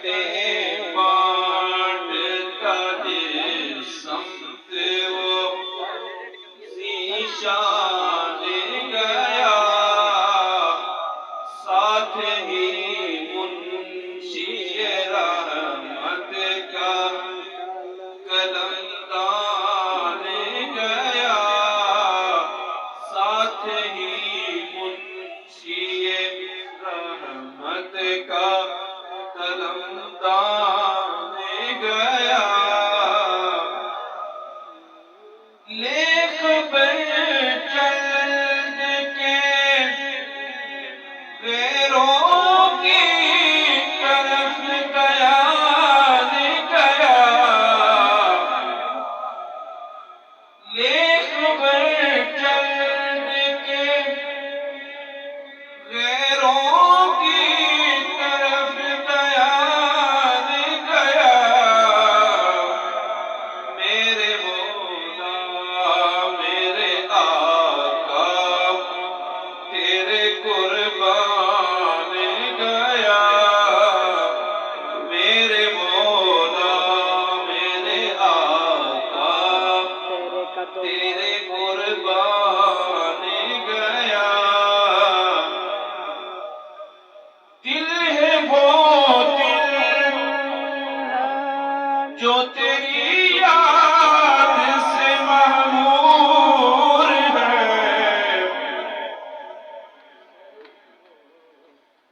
نعمتیں بانٹتا جس سمت وہ ذیشان گیا، ساتھ ہی منشی رحمت کا قلمدان گیا، ساتھ ہی منشی رحمت کا قلمدان گیا۔ لکھ پر چند کے غیروں کی طرف بیان گیا، لکھ پر چند کے غیروں کی طرف بیان گیا، میرے مولا میرے آقا تیرے قربان گیا، میرے مولا میرے آقا تیرے قربان گیا۔ دل ہے وہ دل جو تیری یاد سے معمور ہے،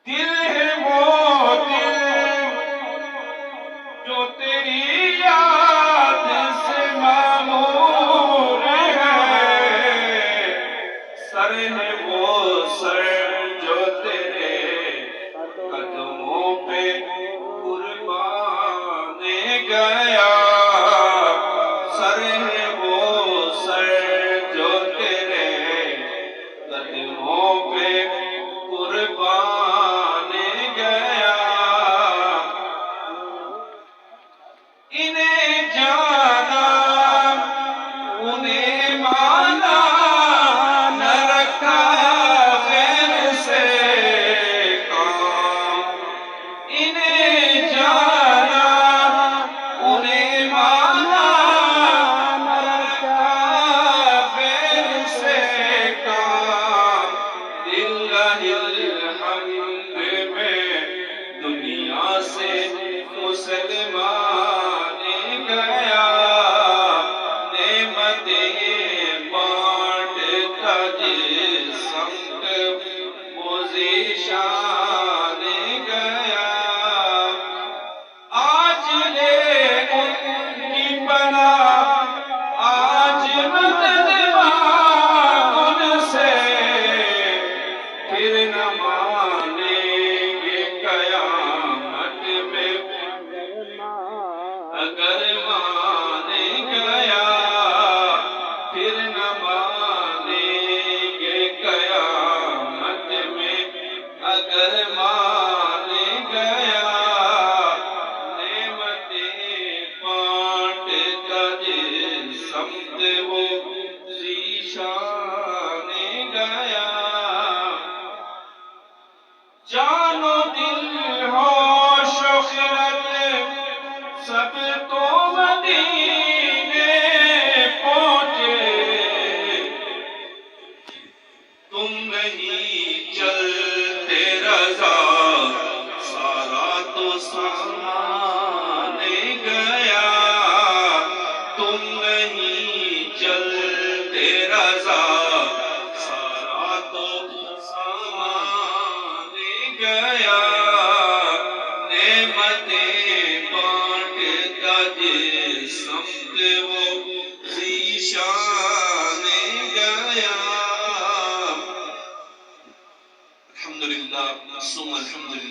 دل ہے وہ دل جو تیری یاد سے معمور ہے، سر ہے وہ سر جو تیرے قدموں پہ قربان گیا، سر ہے وہ سر جو تیرے قدموں پہ قربان گیا۔ انہیں جانا انہیں مانا نہ رکھا غیر سے کام، انہیں جانا انہیں مانا نہ رکھا غیر سے کام، للہ الحمد میں دنیا سے مسلمان گیا، نعمتیں بانٹتا جس سمت وہ ذیشان گیا، آج لے ان کی پناہ آج مدد مانگ ان سے، پھر نہ مانیں گے قیامت میں اگر مان گیا، پھر نہ مانیں گے قیامت میں اگر مان گیا، نعمتیں بانٹتا جس سمت وہ ذیشان گیا، جان و دل ہوش و خرد سب تو مدینے پہنچے، تم نہیں چلتے رضا سارا تو سامان گیا، تم نہیں چلتے رضا سارا تو سامان گیا، نعمتیں بانٹتا جس سمت وہ ذیشان گیا۔ الحمدللہ ثم الحمدللہ۔